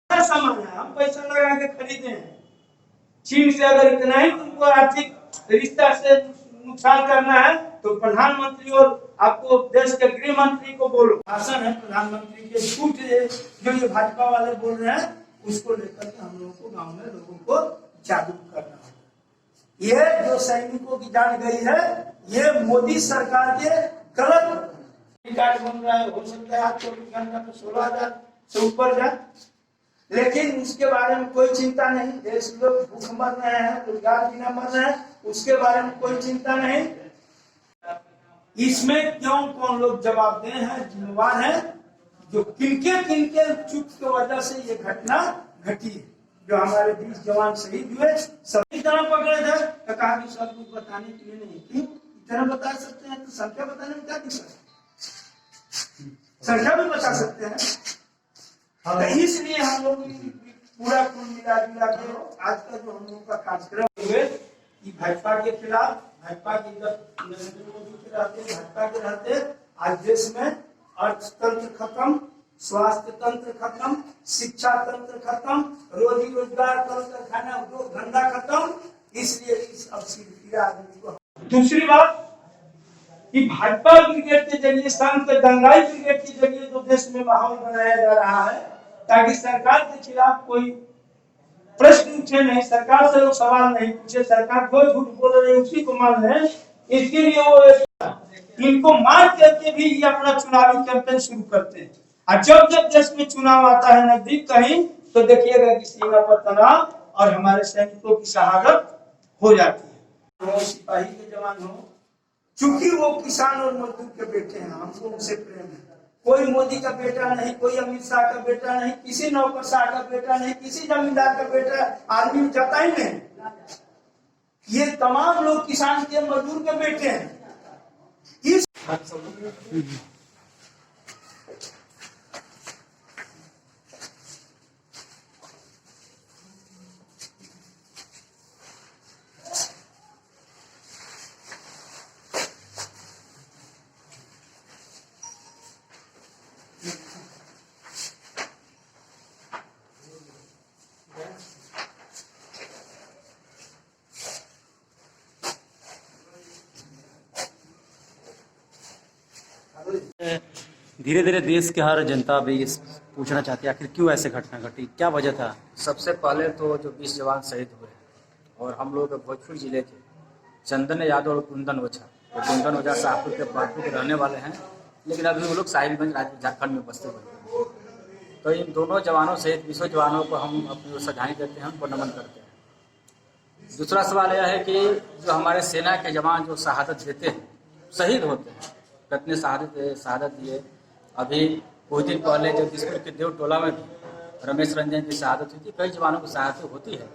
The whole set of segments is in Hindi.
सामान है, हम पैसा लगा के खरीदे हैं। चीन से अगर इतना ही तुमको आर्थिक रिश्ता से नुकसान करना है तो प्रधानमंत्री और आपको देश के गृह मंत्री को बोलो। भाषण है प्रधानमंत्री के झूठ जो ये भाजपा वाले बोल रहे हैं उसको लेकर के हम लोगों को गांव में लोगों को जागरूक करना होगा। ये जो सैनिकों की जान गई है ये मोदी सरकार के गलत रिकॉर्ड बन रहा है। हो सकता है आज 24 घंटा में 16,000 से ऊपर जाए, लेकिन उसके बारे में कोई चिंता नहीं। देश लोग भूख मर रहे हैं, रोजगार बिना मर रहे हैं, उसके बारे में कोई चिंता नहीं। इसमें क्यों कौन लोग जवाबदेह हैं, जिम्मेवार हैं, जो किनके चुप की वजह से ये घटना घटी है। जो हमारे 20 जवान शहीद हुए सभी तरह पकड़े थे तो कहा कि सब कुछ बताने के लिए नहीं। क्यों इतना बता सकते हैं तो संख्या बताने में क्या दिक्कत, संख्या भी बता सकते हैं। तो इसलिए हम लोग पूरा कुल मिला जुला के आज का जो हम लोगों का कार्यक्रम हुए कि भाजपा के खिलाफ, भाजपा के नरेंद्र मोदी के रहते, भाजपा के रहते आज देश में अर्थतंत्र खत्म, स्वास्थ्य तंत्र खत्म, शिक्षा तंत्र खत्म, रोजी रोजगार तंत्र, खाना उद्योग धंधा खत्म। इसलिए इस अवसर आदमी को दूसरी बात कि भाजपा ब्रिगेड के जरिए, संघ के दंगाई ब्रिगेड के जरिए जो देश में माहौल बनाया जा रहा है ताकि सरकार के खिलाफ कोई प्रश्न उठे नहीं, सरकार से लोग सवाल नहीं पूछे, सरकार कोई झूठ बोल रही है उसी को मान रहे हैं। इसके लिए वो इनको मार करके भी ये अपना चुनावी कैंपेन शुरू करते हैं। और जब जब देश में चुनाव आता है नजदीक कहीं तो देखिएगा कि सीमा पर तनाव और हमारे सैनिकों की शहादत हो जाती है। वो सिपाही के जवान हो, चूंकि वो किसान और मजदूर के बेटे हैं, हमको उनसे प्रेम है। कोई मोदी का बेटा नहीं, कोई अमित शाह का बेटा नहीं, किसी नौकरशाह का बेटा नहीं, किसी जमींदार का बेटा आर्मी में जाता ही नहीं। ये तमाम लोग किसान के, मजदूर के बेटे हैं। इस धीरे धीरे देश के हर जनता भी पूछना चाहती है आखिर क्यों ऐसे घटना घटी, क्या वजह था? सबसे पहले तो जो 20 जवान शहीद हुए और हम लोग भोजपुर जिले के चंदन यादव और कुंदन ओझा, कुंदन ओझा शाहपुर के बापू के रहने वाले हैं, लेकिन अभी वो लोग साहिबगंज राज्य झारखंड में बसते हुए हैं। तो इन दोनों जवानों सहित 20 जवानों को हम अपनी श्रद्धांजलि देते हैं, उनको नमन करते हैं। दूसरा सवाल यह है कि जो हमारे सेना के जवान जो शहादत देते हैं, शहीद होते हैं, कितने शहादत दिए। अभी कुछ दिन पहले जगदीशपुर के देव टोला में भी रमेश रंजन की शहादत हुई थी, कई जवानों की शहादत होती है।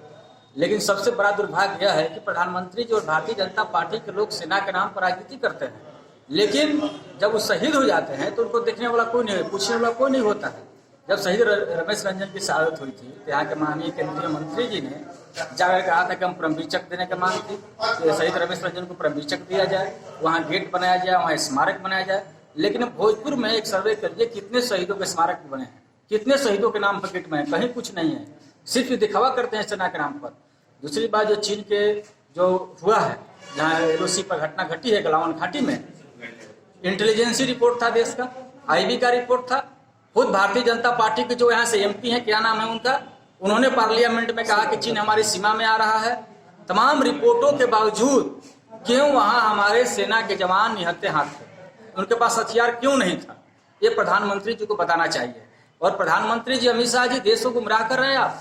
लेकिन सबसे बड़ा दुर्भाग्य यह है कि प्रधानमंत्री जो भारतीय जनता पार्टी के लोग सेना के नाम पर राजनीति करते हैं, लेकिन जब वो शहीद हो जाते हैं तो उनको देखने वाला कोई नहीं, पूछने वाला कोई नहीं होता है। जब शहीद रमेश रंजन की शहादत हुई थी तो यहाँ के माननीय केंद्रीय मंत्री जी ने जाकर कहा था कि हम परमवीर चक्र देने की मांग थी, शहीद रमेश रंजन को परमवीर चक्र दिया जाए, वहाँ गेट बनाया जाए, वहाँ स्मारक बनाया जाए। लेकिन भोजपुर में एक सर्वे करिए कितने शहीदों के स्मारक बने हैं, कितने शहीदों के नाम पर गेट बने, कहीं कुछ नहीं है, सिर्फ दिखावा करते हैं सेना के नाम पर। दूसरी बात जो चीन के जो हुआ है, जहाँ LOC पर घटना घटी है गलावन घाटी में, इंटेलिजेंसी रिपोर्ट था देश का, IB का रिपोर्ट था, खुद भारतीय जनता पार्टी के जो यहाँ से MP हैं, क्या नाम है उनका, उन्होंने पार्लियामेंट में कहा कि चीन हमारी सीमा में आ रहा है। तमाम रिपोर्टों के बावजूद क्यों वहाँ हमारे सेना के जवान निहत्थे हाथ थे, उनके पास हथियार क्यों नहीं था, ये प्रधानमंत्री जी को बताना चाहिए। और प्रधानमंत्री जी अमित शाह जी देश को गुमराह कर रहे हैं।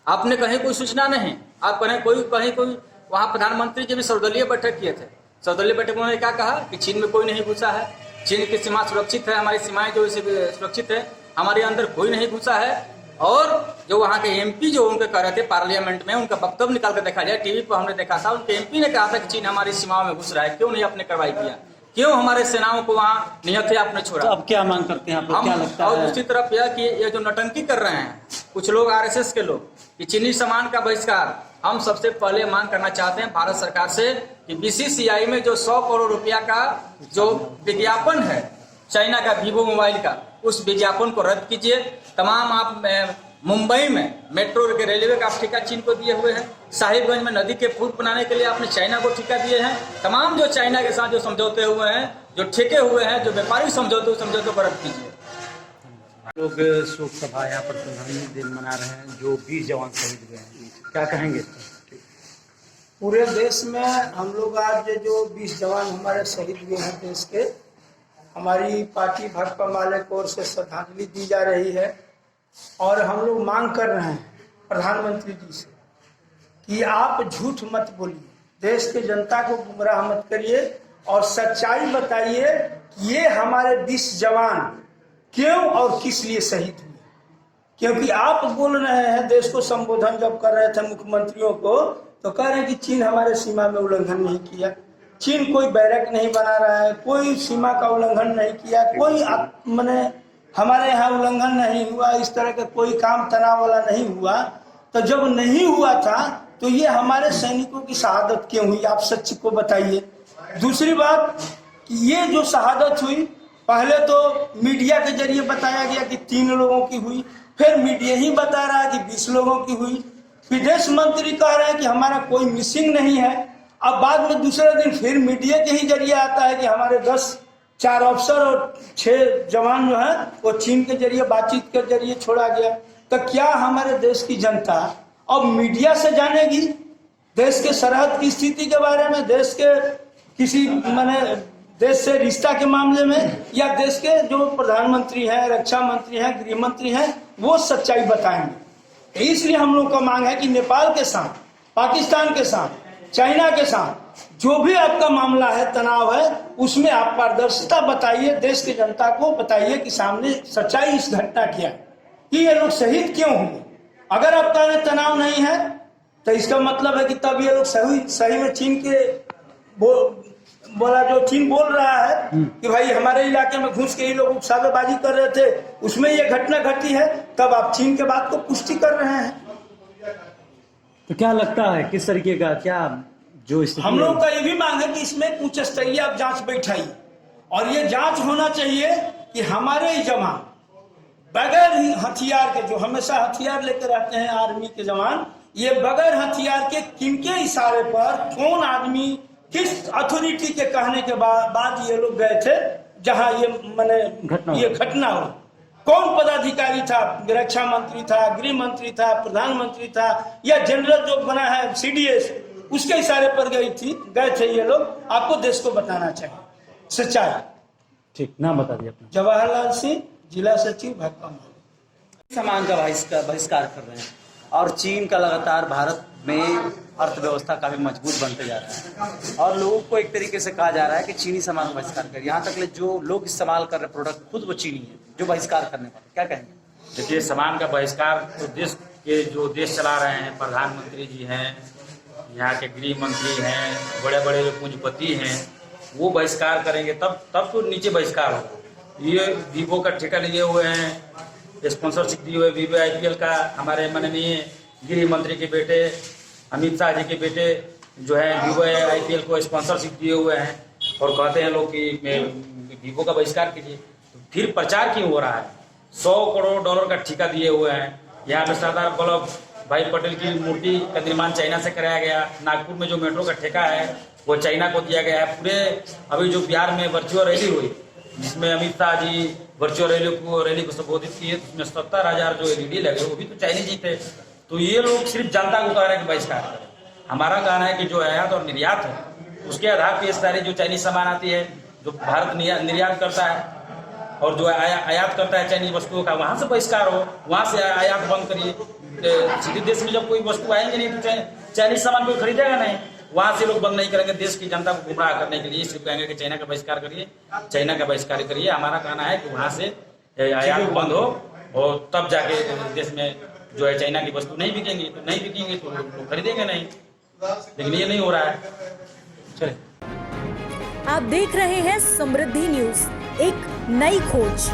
आपने कहीं कोई सूचना नहीं, आप कहीं कोई वहाँ प्रधानमंत्री जी भी सर्वदलीय बैठक किए थे, सर्वदलीय बैठक में उन्होंने क्या कहा कि चीन में कोई नहीं घुसा है, चीन की सीमा सुरक्षित है, हमारी सीमाएं जो सुरक्षित है, हमारे अंदर कोई नहीं घुसा है। और जो वहाँ के एमपी जो उनके कह रहे थे पार्लियामेंट में, उनका वक्तव्य निकाल कर देखा जाए, टीवी पर हमने देखा था, उनके एमपी ने कहा था कि चीन हमारी सीमाओं में घुस रहा है, क्यों नहीं आपने कार्रवाई किया, क्यों हमारे सेनाओं को वहाँ निहत्थे आपने छोड़ा। तो अब क्या मांग करते हैं आप लोग, क्या लगता और है? दूसरी तरफ यह कि ये जो नटंकी कर रहे हैं कुछ लोग आरएसएस के लोग कि चीनी सामान का बहिष्कार, हम सबसे पहले मांग करना चाहते हैं भारत सरकार से कि बीसीसीआई में जो 100 करोड़ रुपया का जो विज्ञापन है चाइना का वीवो मोबाइल का, उस विज्ञापन को रद्द कीजिए। तमाम आप मुंबई में मेट्रो के रेलवे का आप ठेका चीन को दिए हुए हैं, साहिबगंज में नदी के पुल बनाने के लिए आपने चाइना को ठेका दिए हैं। तमाम जो चाइना के साथ जो समझौते हुए हैं, जो ठेके हुए हैं, जो व्यापारिक समझौते को रद्द कीजिए। लोग शोक सभा यहाँ पर प्रधानमंत्री दिन मना रहे हैं, जो 20 जवान शहीद हुए हैं, क्या कहेंगे? पूरे देश में हम लोग आज जो 20 जवान हमारे शहीद हुए हैं देश के, हमारी पार्टी भाकपा माले की ओर से श्रद्धांजलि दी जा रही है। और हम लोग मांग कर रहे हैं प्रधानमंत्री जी से कि आप झूठ मत बोलिए, देश के जनता को गुमराह मत करिए और सच्चाई बताइए कि ये हमारे 20 जवान क्यों और किस लिए शहीद हुए। क्योंकि आप बोल रहे हैं, देश को संबोधन जब कर रहे थे मुख्यमंत्रियों को, तो कह रहे हैं कि चीन हमारे सीमा में उल्लंघन नहीं किया, चीन कोई बैरक नहीं बना रहा है, कोई सीमा का उल्लंघन नहीं किया, कोई मैंने हमारे यहाँ उल्लंघन नहीं हुआ, इस तरह का कोई काम तनाव वाला नहीं हुआ। तो जब नहीं हुआ था तो ये हमारे सैनिकों की शहादत क्यों हुई, आप सच को बताइए। दूसरी बात कि ये जो शहादत हुई, पहले तो मीडिया के जरिए बताया गया कि 3 लोगों की हुई, फिर मीडिया ही बता रहा है कि 20 लोगों की हुई, विदेश मंत्री कह रहे हैं कि हमारा कोई मिसिंग नहीं है। अब बाद में दूसरे दिन फिर मीडिया के ही जरिए आता है कि हमारे 4 अफसर और 6 जवान जो है वो चीन के जरिए बातचीत के जरिए छोड़ा गया। तो क्या हमारे देश की जनता अब मीडिया से जानेगी देश के सरहद की स्थिति के बारे में, देश के किसी देश से रिश्ता के मामले में, या देश के जो प्रधानमंत्री हैं, रक्षा मंत्री हैं, गृह मंत्री हैं, वो सच्चाई बताएंगे। इसलिए हम लोग का मांग है कि नेपाल के साथ, पाकिस्तान के साथ, चाइना के साथ जो भी आपका मामला है, तनाव है, उसमें आप पारदर्शिता बताइए, देश की जनता को बताइए कि सामने सच्चाई इस घटना क्या है, कि ये लोग शहीद क्यों हुए। अगर आपका तनाव नहीं है तो इसका मतलब है कि तब ये लोग सही में चीन के बोला जो चीन बोल रहा है कि भाई हमारे इलाके में घुस के ये लोग उकसावेबाजी कर रहे थे, उसमें ये घटना घटी है, तब आप चीन के बात को पुष्टि कर रहे हैं। तो क्या लगता है किस तरीके का क्या जो हम लोग का ये भी मांग है कि इसमें उच्च स्तरीय आप जांच बैठाइए, और ये जांच होना चाहिए कि हमारे जवान बगैर हथियार के, जो हमेशा हथियार लेकर रहते हैं आर्मी के जवान, ये बगैर हथियार के किनके इशारे पर कौन आदमी किस अथॉरिटी के कहने के बाद ये लोग गए थे जहां ये घटना हो, कौन पदाधिकारी था, रक्षा मंत्री था, गृह मंत्री था, प्रधानमंत्री था, या जनरल जो बना है CDS, उसके इशारे पर गए थे ये लोग। आपको देश को बताना चाहिए सच्चाई। ठीक, नाम बता दिए अपना। जवाहरलाल सिंह, जिला सचिव भाकपा। सामान का बहिष्कार कर रहे हैं और चीन का लगातार भारत में अर्थव्यवस्था काफी मजबूत बनते जा रहा है, और लोगों को एक तरीके से कहा जा रहा है कि चीनी सामान का बहिष्कार कर, यहाँ तक जो लोग इस्तेमाल कर रहे प्रोडक्ट खुद वो चीनी है जो बहिष्कार करने वाले, क्या कहेंगे? देखिए, सामान का बहिष्कार तो देश के जो देश चला रहे हैं, प्रधानमंत्री जी हैं, यहाँ के गृह मंत्री हैं, बड़े बड़े जो पूंजीपति हैं, वो बहिष्कार करेंगे तब तो नीचे बहिष्कार होगा। ये वीवो का ठेका लिए हुए हैं, स्पॉन्सरशिप दिए हुए वीवो IPL का, हमारे माननीय गृह मंत्री के बेटे अमित शाह जी के बेटे जो है वीवो IPL को स्पॉन्सरशिप दिए हुए हैं, और कहते हैं लोग कि वीवो का बहिष्कार कीजिए। तो फिर प्रचार क्यों हो रहा है? $100 करोड़ का ठेका दिए हुए हैं। यहाँ पे सरदार वल्लभ भाई पटेल की मूर्ति का निर्माण चाइना से कराया गया। नागपुर में जो मेट्रो का ठेका है वो चाइना को दिया गया है। पूरे अभी जो बिहार में वर्चुअल रैली हुई, जिसमें अमित शाह जी वर्चुअल रैली को संबोधित किए, उसमें 70,000 जो LED लगे वो भी तो चाइनीज ही थे। तो ये लोग सिर्फ जनता को कह रहे हैं कि बहिष्कार करें। हमारा कहना है कि जो आयात और निर्यात है उसके आधार पर ये सारी जो चाइनीज सामान आती है, जो भारत निर्यात करता है और जो आयात करता है चाइनीज वस्तुओं का, वहाँ से बहिष्कार हो, वहाँ से आयात बंद करिए। सीधे देश में जब कोई वस्तु आएंगे नहीं तो चाइनीज सामान कोई खरीदेगा नहीं, वहाँ से लोग बंद नहीं करेंगे। देश की जनता को गुमराह करने के लिए सिर्फ कहेंगे कि चाइना का बहिष्कार करिए, चाइना का बहिष्कार करिए। हमारा कहना है कि वहाँ से आयात बंद हो, और तब जाके देश में जो है चाइना की वस्तु नहीं बिकेंगी, तो नहीं बिकेंगी तो लोग खरीदेंगे नहीं, लेकिन ये नहीं हो रहा है। चलिए, आप देख रहे हैं समृद्धि न्यूज, एक नई खोज।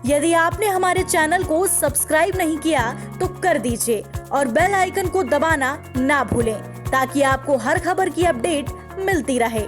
यदि आपने हमारे चैनल को सब्सक्राइब नहीं किया तो कर दीजिए और बेल आइकन को दबाना ना भूलें ताकि आपको हर खबर की अपडेट मिलती रहे।